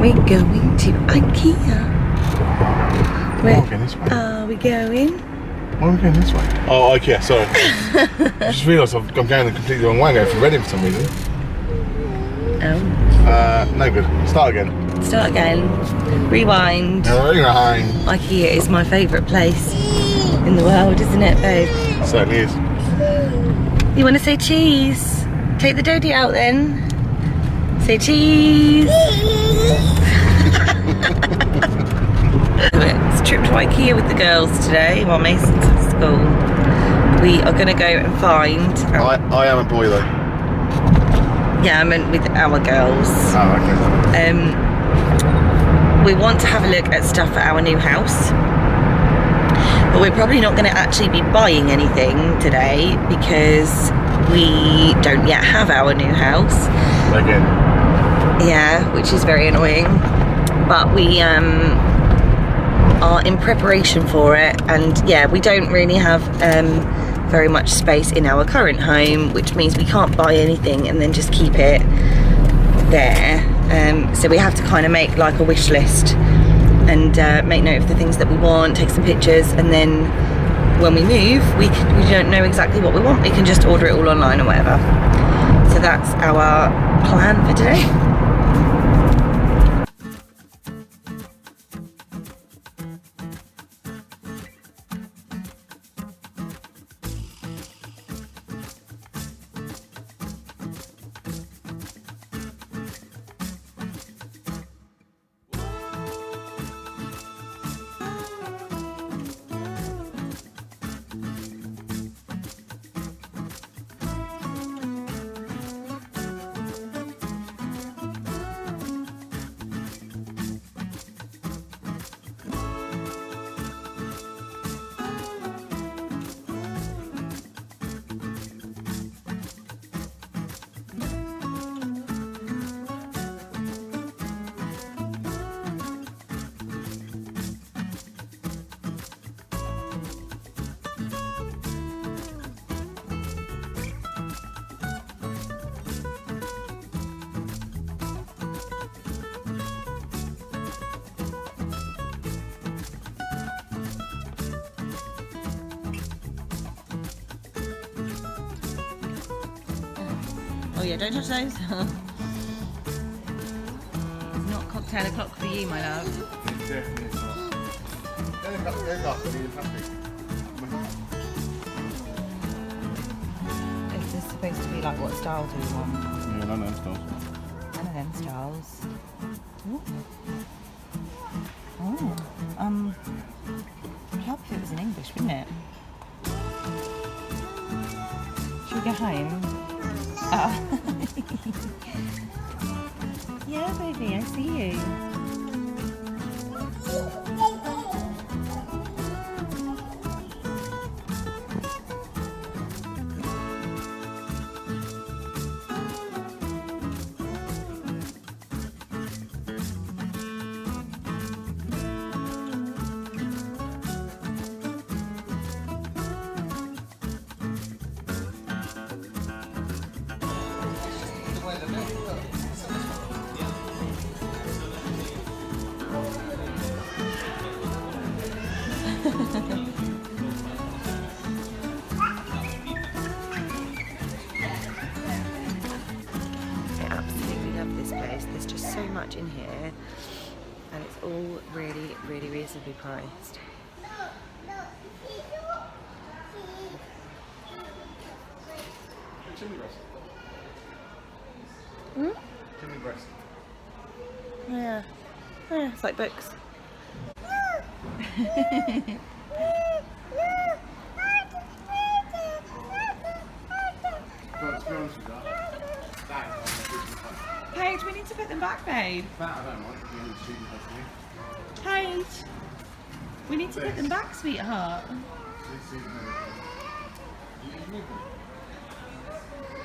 We're going to IKEA. We're going this way. Are we going? Why are we going this way? Oh, IKEA, sorry. I just realised I'm going the completely wrong way. I'm going for Reading for some reason. Oh. No good. Start again. Start again. Rewind. Rewind. IKEA is my favourite place in the world, isn't it, babe? It certainly is. You want to say cheese? Take the dodie out then. Say cheese. It's a trip to IKEA with the girls today while Mason's at school. We are going to go and find... I am a boy though. Yeah, I meant with our girls. Oh, okay. We want to have a look at stuff for our new house. But we're probably not going to actually be buying anything today because we don't yet have our new house. Again. Yeah, which is very annoying. But we are in preparation for it, and yeah, we don't really have very much space in our current home, which means we can't buy anything and then just keep it there. So we have to kind of make like a wish list and make note of the things that we want, take some pictures, and then when we move, we don't know exactly what we want. We can just order it all online or whatever. So that's our plan for today. Oh yeah, don't touch those. It's not cocktail o'clock for you, my love. It definitely is not. Is this supposed to be like, what style do you want? Yeah, none of them styles. None of them styles. Ooh. I'd help if it was in English, wouldn't it? Should we go home? Oh. Yeah, baby, I see you. I absolutely love this place. There's just so much in here, and it's all really, really reasonably priced. Chimney breast. Hmm? Chimney breast. Yeah. Yeah, it's like books. Paige, we need to put them back, babe. That I don't want. You need to choose personally. Paige, we need to put them back, sweetheart.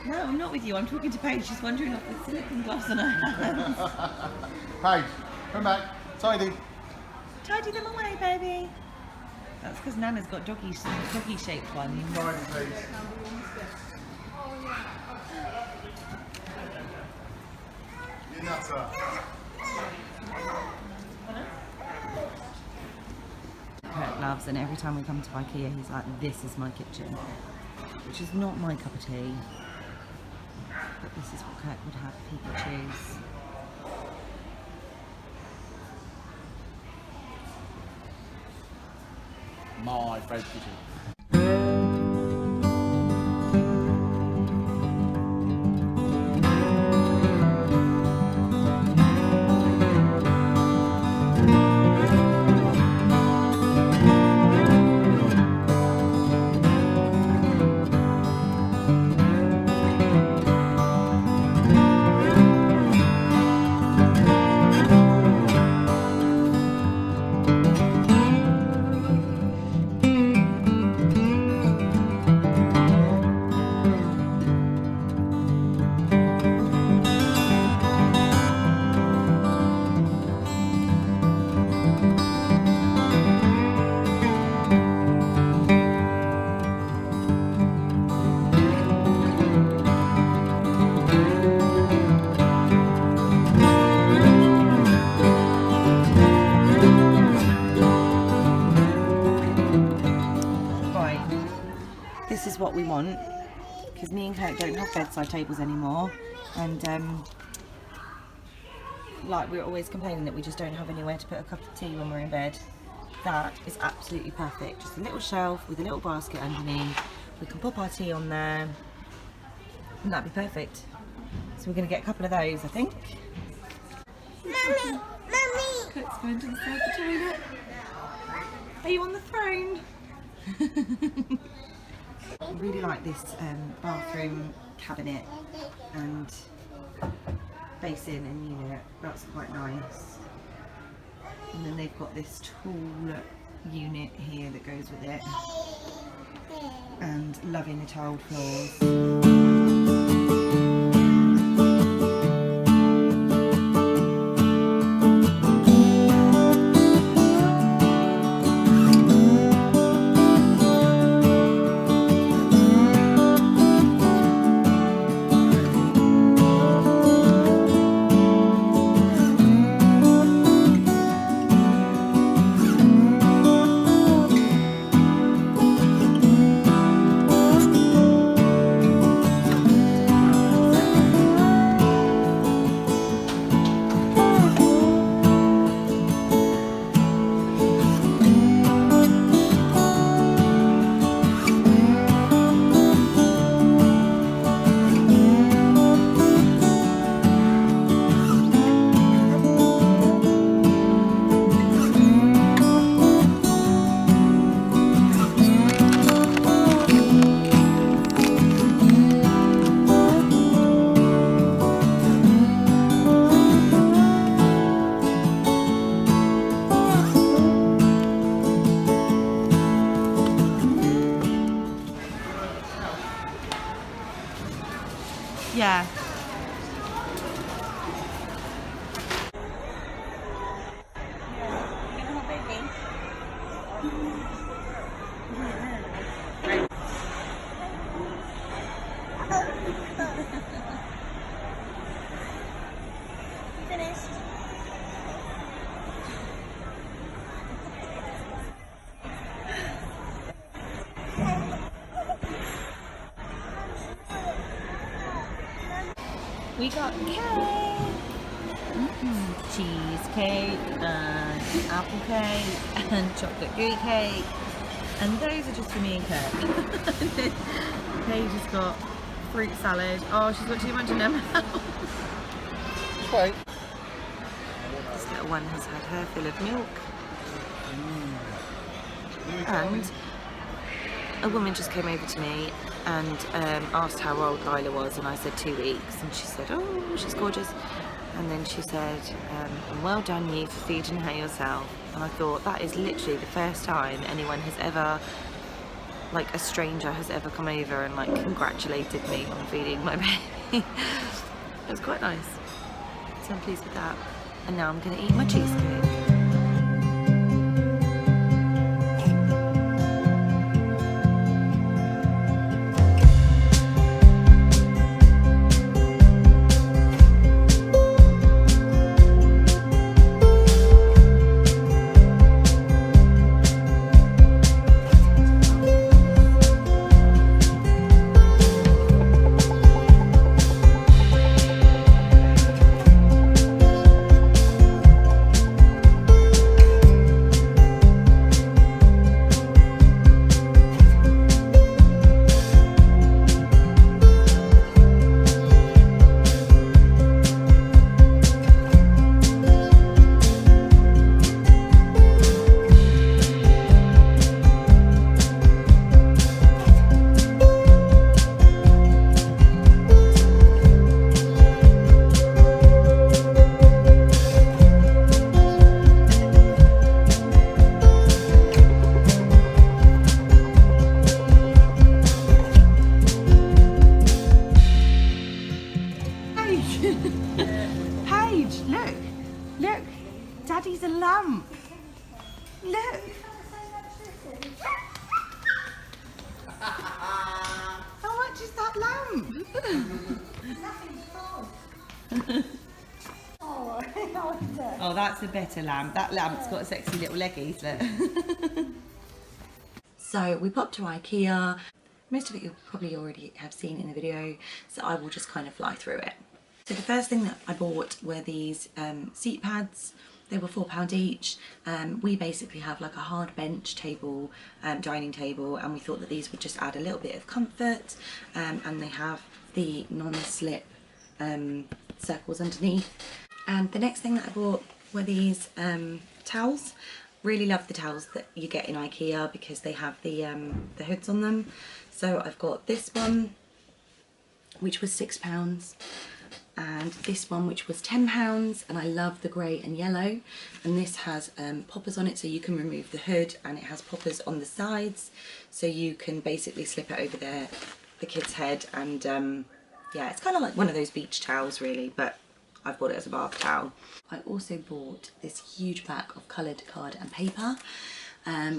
No, I'm not with you. I'm talking to Paige. She's wondering off the silicone gloves on her hands. Paige, come back. Tidy. Tidy them away, baby. That's because Nana's got doggy-shaped ones. Tidy, please. You nutter. loves, and every time we come to IKEA he's like, this is my kitchen, which is not my cup of tea, but this is what Kirk would have if he could choose. My favourite kitchen. This is what we want, because me and Kirk don't have bedside tables anymore, and like we're always complaining that we just don't have anywhere to put a cup of tea when we're in bed. That is absolutely perfect. Just a little shelf with a little basket underneath. We can pop our tea on there, and that'd be perfect. So we're going to get a couple of those, I think. Mummy! Mummy! Kirk's going to the side of the toilet. Are you on the throne? I really like this bathroom cabinet and basin and unit. That's quite nice. And then they've got this tool unit here that goes with it. And loving the tiled floors. Yeah. Finished. We got cake, cheesecake, and apple cake, and chocolate gooey cake, and those are just for me and Kirk. Paige has got fruit salad. Oh, she's got too much in her mouth. Wait. This little one has had her fill of milk. And a woman just came over to me and asked how old Lila was, and I said 2 weeks, and she said, oh, she's gorgeous. And then she said, and well done you for feeding her yourself. And I thought, that is literally the first time anyone has ever, like a stranger has ever come over and like congratulated me on feeding my baby. It was quite nice, so I'm pleased with that. And now I'm going to eat my cheesecake. Daddy's a lamp. Look. How much is that lamp? Oh, that's a better lamp. That lamp's got sexy little leggies, look. So we popped to IKEA. Most of it you'll probably already have seen in the video, so I will just kind of fly through it. So the first thing that I bought were these seat pads. They were £4 each. We basically have like a hard bench table, dining table, and we thought that these would just add a little bit of comfort. And they have the non-slip circles underneath. And the next thing that I bought were these towels. Really love the towels that you get in IKEA because they have the hoods on them. So I've got this one, which was £6, and this one, which was £10, and I love the grey and yellow. And this has poppers on it, so you can remove the hood, and it has poppers on the sides, so you can basically slip it over the kid's head. And yeah, it's kind of like one of those beach towels really, but I've bought it as a bath towel. I also bought this huge pack of coloured card and paper,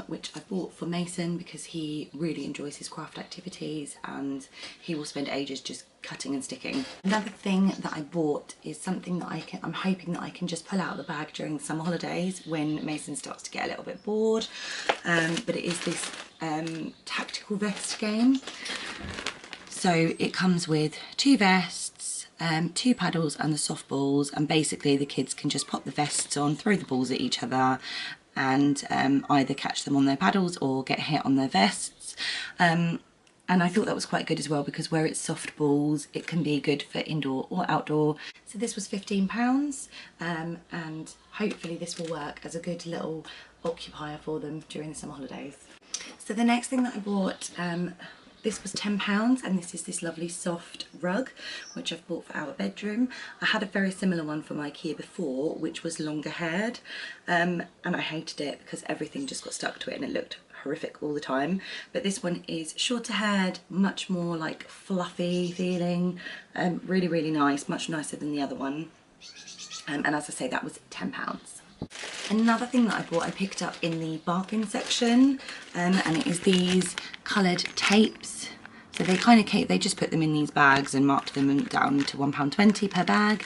which I bought for Mason because he really enjoys his craft activities and he will spend ages just cutting and sticking. Another thing that I bought is something that I'm hoping that I can just pull out of the bag during the summer holidays when Mason starts to get a little bit bored. But it is this tactical vest game. So it comes with 2 vests, 2 paddles and the softballs, and basically the kids can just pop the vests on, throw the balls at each other, and either catch them on their paddles or get hit on their vests. And I thought that was quite good as well because where it's soft balls, it can be good for indoor or outdoor. So this was £15, and hopefully this will work as a good little occupier for them during the summer holidays. So the next thing that I bought, this was £10, and this is this lovely soft rug, which I've bought for our bedroom. I had a very similar one from IKEA before, which was longer haired, and I hated it because everything just got stuck to it and it looked horrific all the time. But this one is shorter haired, much more like fluffy feeling, really, really nice, much nicer than the other one. And as I say, that was £10. Another thing that I bought, I picked up in the bargain section, and it is these coloured tapes. So they kind of they just put them in these bags and marked them down to £1.20 per bag.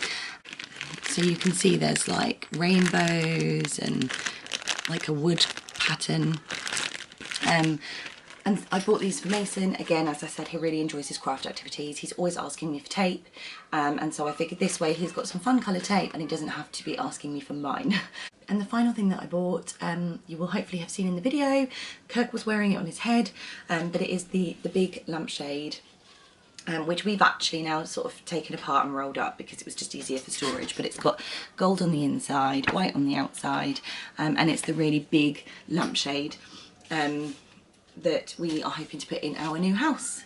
So you can see there's like rainbows and like a wood pattern. And I bought these for Mason. Again, as I said, he really enjoys his craft activities. He's always asking me for tape, and so I figured this way he's got some fun coloured tape and he doesn't have to be asking me for mine. And the final thing that I bought, you will hopefully have seen in the video, Kirk was wearing it on his head, but it is the big lampshade, which we've actually now sort of taken apart and rolled up because it was just easier for storage. But it's got gold on the inside, white on the outside, and it's the really big lampshade that we are hoping to put in our new house.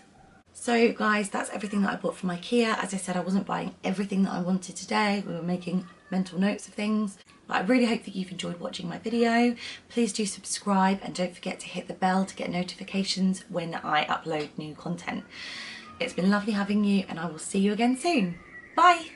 So guys, that's everything that I bought from IKEA. As I said, I wasn't buying everything that I wanted today. We were making mental notes of things. But I really hope that you've enjoyed watching my video. Please do subscribe and don't forget to hit the bell to get notifications when I upload new content. It's been lovely having you, and I will see you again soon. Bye!